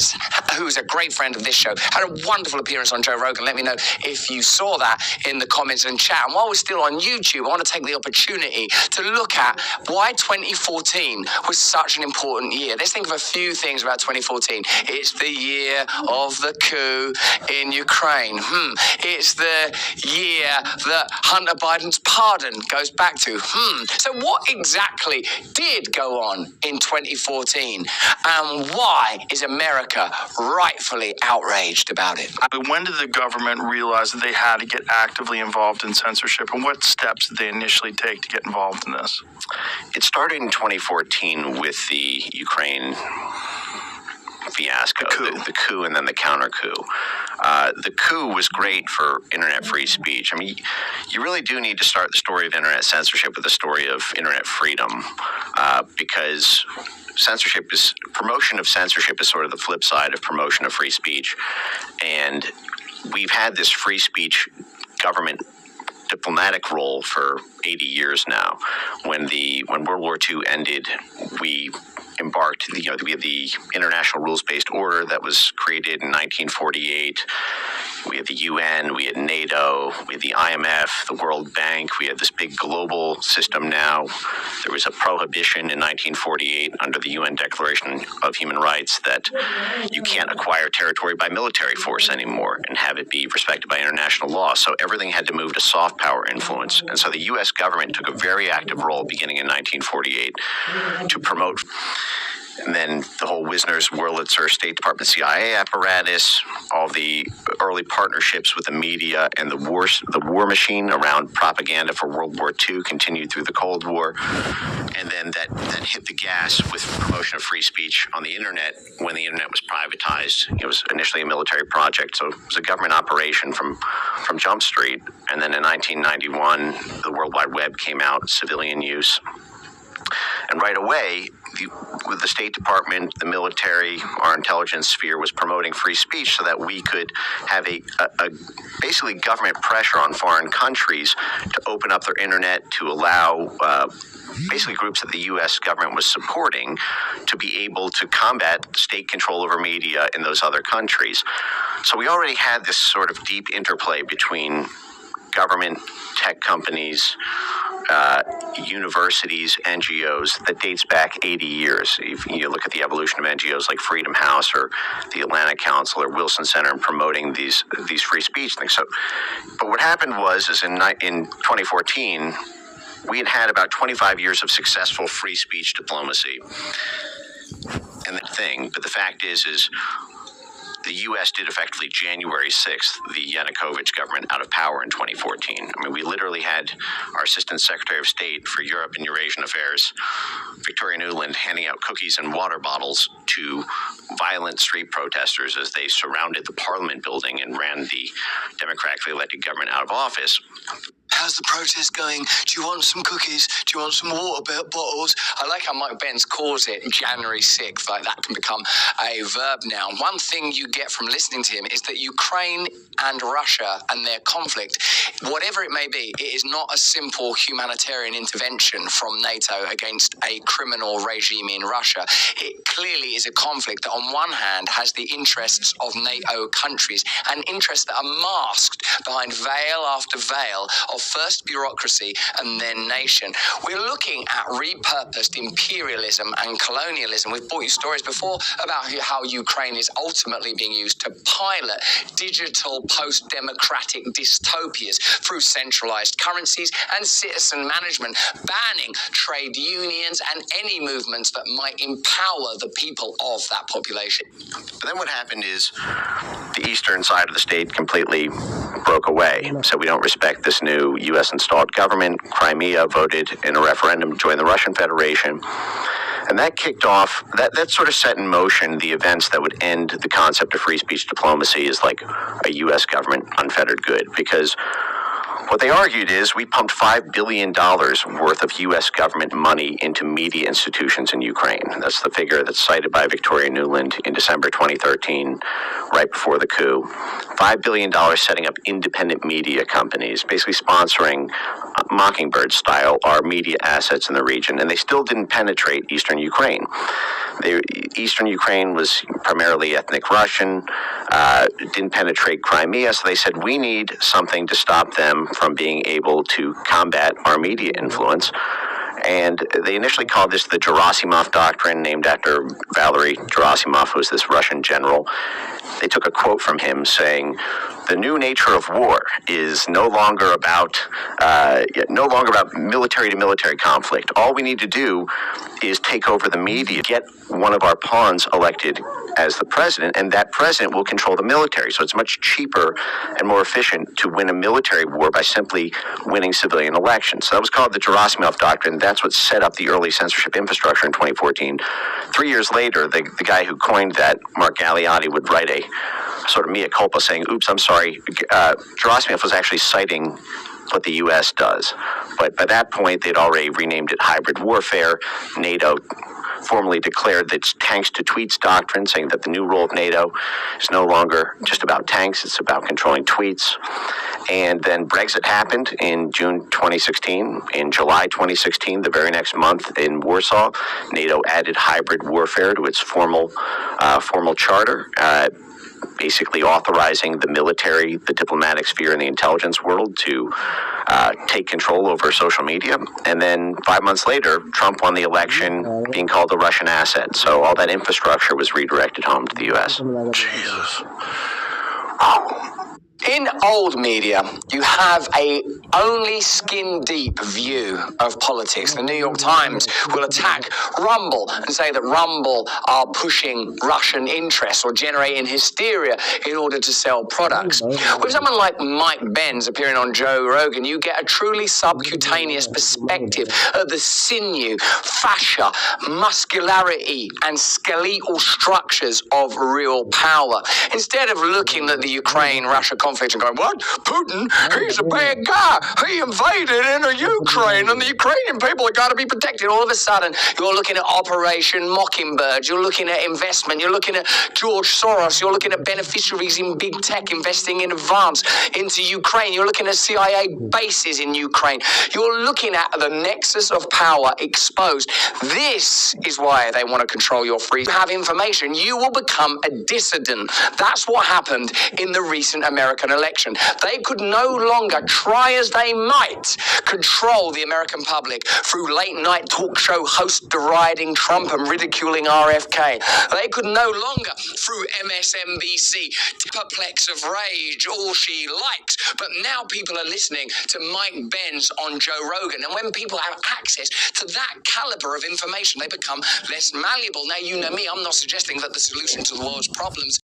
Bense, who's a great friend of this show, had a wonderful appearance on Joe Rogan. Let me know if you saw that in the comments and chat. And while we're still on YouTube, I want to take the opportunity to look at why 2014 was such an important year. Let's think of a few things about 2014. It's the year of the coup in Ukraine. It's the year that Hunter Biden's pardon goes back to. So what exactly did go on in 2014? And why is America rightfully outraged about it? When did the government realize that they had to get actively involved in censorship, and what steps did they initially take to get involved in this? It started in 2014 with the Ukraine fiasco, the coup and then the counter coup. The coup was great for internet free speech. I mean, you really do need to start the story of internet censorship with the story of internet freedom, because promotion of censorship is sort of the flip side of promotion of free speech. And we've had this free speech government diplomatic role for 80 years now. When World War II ended, we embarked, we had the international rules-based order that was created in 1948. We had the UN, we had NATO, we had the IMF, the World Bank. We had this big global system now. There was a prohibition in 1948 under the UN Declaration of Human Rights that you can't acquire territory by military force anymore and have it be respected by international law. So everything had to move to soft power influence. And so the U.S. government took a very active role beginning in 1948 to promote. And then the whole Wisner's, Wurlitzer, State Department, CIA apparatus, all the early partnerships with the media and the war machine around propaganda for World War II continued through the Cold War. And then that hit the gas with promotion of free speech on the internet when the internet was privatized. It was initially a military project, so it was a government operation from Jump Street. And then in 1991, the World Wide Web came out, civilian use. And right away, with the State Department, the military, our intelligence sphere was promoting free speech so that we could have a basically government pressure on foreign countries to open up their internet to allow basically groups that the U.S. government was supporting to be able to combat state control over media in those other countries. So we already had this sort of deep interplay between government, tech companies, universities, NGOs that dates back 80 years. If you look at the evolution of NGOs like Freedom House or the Atlantic Council or Wilson Center in promoting these free speech things. So, but what happened is in 2014, we had about 25 years of successful free speech diplomacy. And but the fact is the U.S. did effectively January 6th, the Yanukovych government out of power in 2014. I mean, we literally had our Assistant Secretary of State for Europe and Eurasian Affairs, Victoria Nuland, handing out cookies and water bottles to violent street protesters as they surrounded the Parliament building and ran the democratically elected government out of office. How's the protest going? Do you want some cookies? Do you want some water bottles? I like how Mike Bense calls it January 6th. Like that can become a verb now. One thing you get from listening to him is that Ukraine and Russia and their conflict, whatever it may be, it is not a simple humanitarian intervention from NATO against a criminal regime in Russia. It clearly is a conflict that on one hand has the interests of NATO countries and interests that are masked behind veil after veil of first bureaucracy and then nation. We're looking at repurposed imperialism and colonialism. We've brought you stories before about how Ukraine is ultimately being used to pilot digital post-democratic dystopias through centralized currencies and citizen management, banning trade unions and any movements that might empower the people of that population. But then what happened is the eastern side of the state completely broke away. So we don't respect this new U.S.-installed government. Crimea voted in a referendum to join the Russian Federation. And that kicked off, that sort of set in motion the events that would end the concept of free speech diplomacy as like a U.S. government unfettered good. Because what they argued is we pumped $5 billion worth of U.S. government money into media institutions in Ukraine. That's the figure that's cited by Victoria Nuland in December 2013, right before the coup. $5 billion setting up independent media companies, basically sponsoring Mockingbird style our media assets in the region, and they still didn't penetrate eastern Ukraine. Eastern Ukraine was primarily ethnic Russian, didn't penetrate Crimea, so they said, we need something to stop them from being able to combat our media influence. And they initially called this the Gerasimov Doctrine, named after Valery Gerasimov, who was this Russian general. They took a quote from him saying, the new nature of war is no longer about military to military conflict. All we need to do is take over the media, get one of our pawns elected as the president, and that president will control the military. So it's much cheaper and more efficient to win a military war by simply winning civilian elections. So that was called the Gerasimov Doctrine. That's what set up the early censorship infrastructure in 2014. 3 years later, the guy who coined that, Mark Galeotti, would write a sort of mea culpa saying, oops, I'm sorry. Gerasimov was actually citing what the U.S. does. But by that point, they'd already renamed it hybrid warfare. NATO formally declared its tanks to tweets doctrine, saying that the new role of NATO is no longer just about tanks, it's about controlling tweets. And then Brexit happened in June 2016. In July 2016, the very next month in Warsaw, NATO added hybrid warfare to its formal charter, basically authorizing the military, the diplomatic sphere, and the intelligence world to take control over social media. And then 5 months later, Trump won the election, being called a Russian asset. So all that infrastructure was redirected home to the U.S. Jesus. In old media, you have a only skin-deep view of politics. The New York Times will attack Rumble and say that Rumble are pushing Russian interests or generating hysteria in order to sell products. With someone like Mike Bense appearing on Joe Rogan, you get a truly subcutaneous perspective of the sinew, fascia, muscularity, and skeletal structures of real power. Instead of looking at the Ukraine-Russia conflict and going, what? Putin? He's a bad guy. He invaded into Ukraine and the Ukrainian people have got to be protected. All of a sudden, you're looking at Operation Mockingbird. You're looking at investment. You're looking at George Soros. You're looking at beneficiaries in big tech investing in advance into Ukraine. You're looking at CIA bases in Ukraine. You're looking at the nexus of power exposed. This is why they want to control your freedom. You have information. You will become a dissident. That's what happened in the recent American election. They could no longer, try as they might, control the American public through late-night talk show hosts deriding Trump and ridiculing RFK. They could no longer, through MSNBC, perplex of rage, all she likes. But now people are listening to Mike Bense on Joe Rogan. And when people have access to that caliber of information, they become less malleable. Now, you know me, I'm not suggesting that the solution to the world's problems